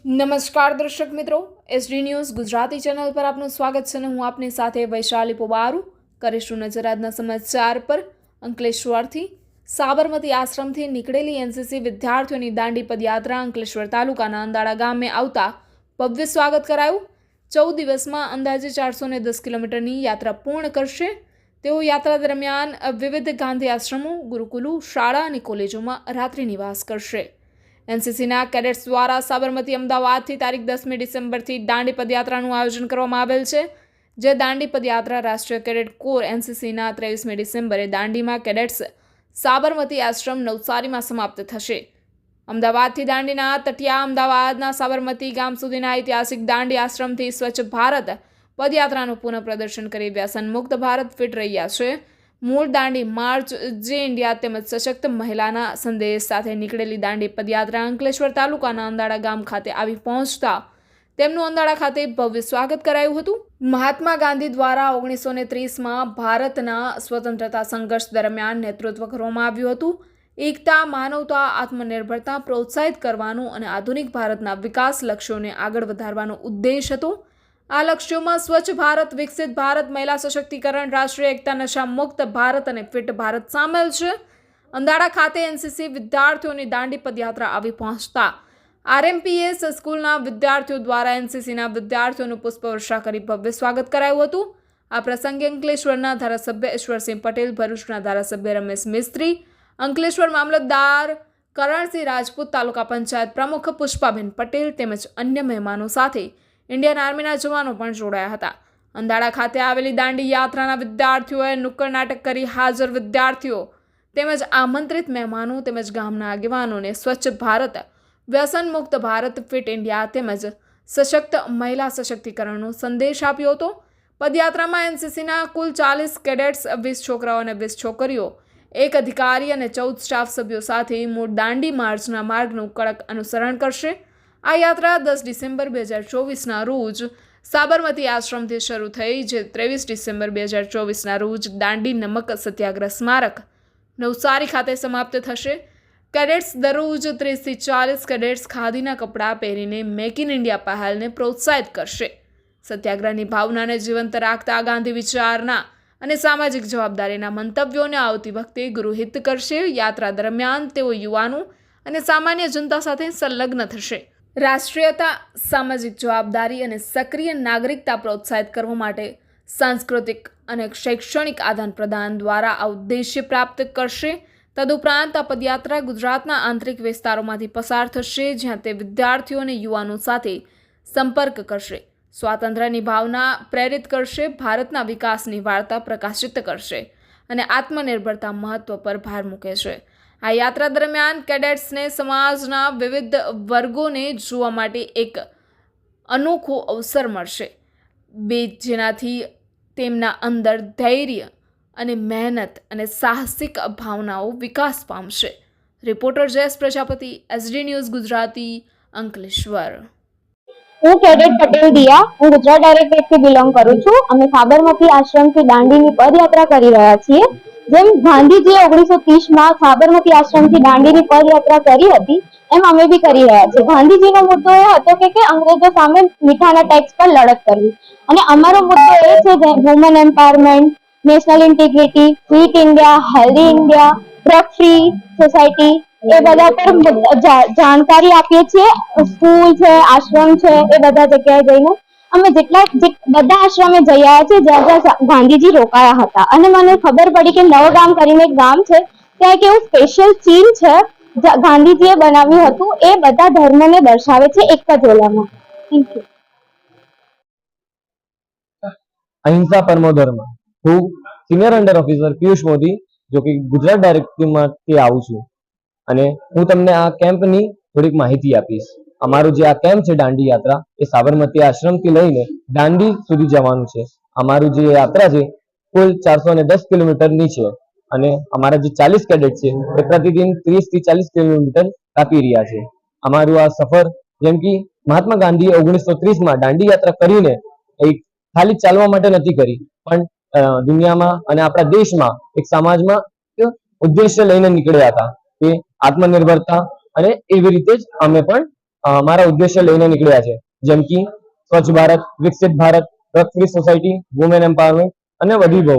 નમસ્કાર દર્શક મિત્રો, એસડી ન્યૂઝ ગુજરાતી ચેનલ પર આપનું સ્વાગત છે અને હું આપની સાથે વૈશાલી પોબારું કરીશું નજર આજના સમાચાર પર। અંકલેશ્વરથી સાબરમતી આશ્રમથી નીકળેલી એનસીસી વિદ્યાર્થીઓની દાંડી પદયાત્રા અંકલેશ્વર તાલુકાના અંદાડા ગામે આવતા ભવ્ય સ્વાગત કરાયું। 14 દિવસમાં અંદાજે 410 કિલોમીટરની યાત્રા પૂર્ણ કરશે। તેઓ યાત્રા દરમિયાન વિવિધ ગાંધી આશ્રમો, ગુરુકુલો, શાળા અને કોલેજોમાં રાત્રિ નિવાસ કરશે। એનસીસીના કેડેટ્સ દ્વારા સાબરમતી અમદાવાદથી તારીખ 10મી ડિસેમ્બરથી દાંડી પદયાત્રાનું આયોજન કરવામાં આવેલ છે, જે દાંડી પદયાત્રા રાષ્ટ્રીય કેડેટ કોર એનસીસીના 23મી ડિસેમ્બરે દાંડીમાં કેડેટ્સ સાબરમતી આશ્રમ નવસારીમાં સમાપ્ત થશે। અમદાવાદથી દાંડીના તટિયા અમદાવાદના સાબરમતી ગામ સુધીના ઐતિહાસિક દાંડી આશ્રમથી સ્વચ્છ ભારત પદયાત્રાનું પુનઃ પ્રદર્શન કરી વ્યસન મુક્ત ભારત ફિટ રહ્યા છે। મૂળ દાંડી માર્ચ જે ઇન્ડિયા તેમજ સશક્ત મહિલાના સંદેશ સાથે નીકળેલી દાંડી પદયાત્રા અંકલેશ્વર તાલુકાના અંદાડા ગામ ખાતે આવી પહોંચતા તેમનું અંદાડા ખાતે ભવ્ય સ્વાગત કરાયું હતું। મહાત્મા ગાંધી દ્વારા 1930માં ભારતના સ્વતંત્રતા સંઘર્ષ દરમિયાન નેતૃત્વ કરવામાં આવ્યું હતું। એકતા, માનવતા, આત્મનિર્ભરતા પ્રોત્સાહિત કરવાનું અને આધુનિક ભારતના વિકાસ લક્ષ્યોને આગળ વધારવાનો ઉદ્દેશ હતો। આ લક્ષ્યોમાં સ્વચ્છ ભારત, વિકસિત ભારત, મહિલા સશક્તિકરણ, રાષ્ટ્રીય એકતા, નશા મુક્ત ભારત અને ફિટ ભારત સામેલ છે। અંદાડા ખાતે એનસીસી વિદ્યાર્થીઓની દાંડી પદયાત્રા આવી પહોંચતા આરએમપીએસ સ્કૂલના વિદ્યાર્થીઓ દ્વારા એનસીસીના વિદ્યાર્થીઓનું પુષ્પવર્ષા કરી ભવ્ય સ્વાગત કરાયું હતું। આ પ્રસંગે અંકલેશ્વરના ધારાસભ્ય ઈશ્વરસિંહ પટેલ, ભરૂચના ધારાસભ્ય રમેશ મિસ્ત્રી, અંકલેશ્વર મામલતદાર કરણસિંહ રાજપૂત, તાલુકા પંચાયત પ્રમુખ પુષ્પાબેન પટેલ તેમજ અન્ય મહેમાનો સાથે ઇન્ડિયન આર્મીના જવાનો પણ જોડાયા હતા। અંદાડા ખાતે આવેલી દાંડી યાત્રાના વિદ્યાર્થીઓએ નુક્કડ નાટક કરી હાજર વિદ્યાર્થીઓ તેમજ આમંત્રિત મહેમાનો તેમજ ગામના આગેવાનોને સ્વચ્છ ભારત, વ્યસન મુક્ત ભારત, ફિટ ઇન્ડિયા તેમજ સશક્ત મહિલા સશક્તિકરણનો સંદેશ આપ્યો હતો। પદયાત્રામાં એનસીસીના કુલ 40 કેડેટ્સ, 20 છોકરાઓ અને 20 છોકરીઓ, 1 અધિકારી અને 14 સ્ટાફ સભ્યો સાથે મૂળ દાંડી માર્ચના માર્ગનું કડક અનુસરણ કરશે। આ યાત્રા 10 ડિસેમ્બર 2024ના રોજ સાબરમતી આશ્રમથી શરૂ થઈ, જે 23 ડિસેમ્બર 2024ના રોજ દાંડી નમક સત્યાગ્રહ સ્મારક નવસારી ખાતે સમાપ્ત થશે। કેડેટ્સ દરરોજ 30થી 40 કેડેટ્સ ખાદીના કપડાં પહેરીને મેક ઇન ઇન્ડિયા પહેલને પ્રોત્સાહિત કરશે। સત્યાગ્રહની ભાવનાને જીવંત રાખતા ગાંધી વિચારના અને સામાજિક જવાબદારીના મંતવ્યોને આવતી વખતે ગૃહિત કરશે। યાત્રા દરમિયાન તેઓ યુવાનો અને સામાન્ય જનતા સાથે સંલગ્ન થશે। રાષ્ટ્રીયતા, સામાજિક જવાબદારી અને સક્રિય નાગરિકતા પ્રોત્સાહિત કરવા માટે સાંસ્કૃતિક અને શૈક્ષણિક આદાન પ્રદાન દ્વારા આ ઉદ્દેશ્ય પ્રાપ્ત કરશે। તદુપરાંત આ પદયાત્રા ગુજરાતના આંતરિક વિસ્તારોમાંથી પસાર થશે, જ્યાં તે વિદ્યાર્થીઓ અને યુવાનો સાથે સંપર્ક કરશે, સ્વાતંત્ર્યની ભાવના પ્રેરિત કરશે, ભારતના વિકાસની વાર્તા પ્રકાશિત કરશે અને આત્મનિર્ભરતા મહત્વ પર ભાર મૂકે છે। આ યાત્રા દરમિયાન કેડેટ્સને સમાજના વિવિધ વર્ગોને જોવા માટે એક અનોખો અવસર મળશે, જેનાથી તેમના અંદર ધૈર્ય અને મહેનત અને સાહસિક ભાવનાઓ વિકાસ પામશે। Reporter Jayesh Prajapati, SD news Gujarati, Ankleshwar. હું કેડેટ પટેલ દિયા, હું ગુજરાત ડાયરેક્ટરેટથી બિલોંગ કરું છું। અમે સાબરમતી આશ્રમથી દાંડીની પદયાત્રા કરી રહ્યા છીએ। જેમ ગાંધીજીએ 1930માં સાબરમતી આશ્રમથી દાંડીની પદયાત્રા કરી હતી, એમ અમે બી કરી રહ્યા છીએ। ગાંધીજીનો મુદ્દો એ હતો કે અંગ્રેજો સામે મીઠાના ટેક્સ પર લડત કરવી, અને અમારો મુદ્દો એ છે woman empowerment, national integrity, fit India, healthy India, drug free society, એ બધા પર જાણકારી આપીએ છીએ। સ્કૂલ છે, આશ્રમ છે, એ બધા જગ્યાએ જઈને અમે બધા આશ્રમે જઈ આવ્યા છીએ જ્યાં જ્યાં ગાંધીજી રોકાયા હતા। અને મને ખબર પડી કે નવગામ કરીને એક ગામ છે, ત્યાં એક એવું સ્પેશિયલ ચીન છે ગાંધીજીએ બનાવ્યું હતું, એ બધા ધર્મને દર્શાવે છે એક જ ઓલામાં। Thank you. અહિંસા પરમો ધર્મ। હું senior under officer Piyush Modi, જો કે ગુજરાત ડાયરેક્ટરીમાંથી આવું છું, અને હું તમને આ કેમ્પની થોડીક માહિતી આપીશ। અમારું જે આ કેમ્પ છે દાંડી યાત્રા, એ સાબરમતી આશ્રમથી લઈને દાંડી સુધી જવાનું છે। અમારું જે યાત્રા છે કુલ 410 કિલોમીટરની છે, અને અમારા જે 40 કેડેટ છે એ પ્રતિદિન 30 થી 40 કિલોમીટર કાપી રહ્યા છે। અમારું આ સફર, જેમ કે મહાત્મા ગાંધીએ 1930માં દાંડી યાત્રા કરીને એક ખાલી ચાલવા માટે નથી કરી, પણ દુનિયામાં અને આપણા દેશમાં એક સમાજમાં ઉદ્દેશ્ય લઈને નીકળ્યા હતા કે આત્મનિર્ભરતા, અને એવી રીતે જ અમે પણ મારા ઉદ્દેશ્ય લઈને નીકળ્યા છે, જેમ કે Swachh Bharat, Viksit Bharat, drug free society, women empowerment અને વધી બહુ.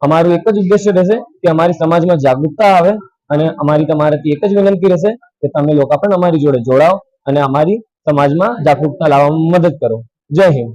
અમારું એક જ ઉદ્દેશ્ય રહેશે કે અમારી સમાજમાં જાગૃતતા આવે અને અમારી તમારાથી એક જ વિનંતી રહેશે કે તમે લોકો પણ અમારી જોડે જોડાઓ અને અમારી સમાજમાં જાગૃતતા લાવવામાં મદદ કરો. જય હિન્દ.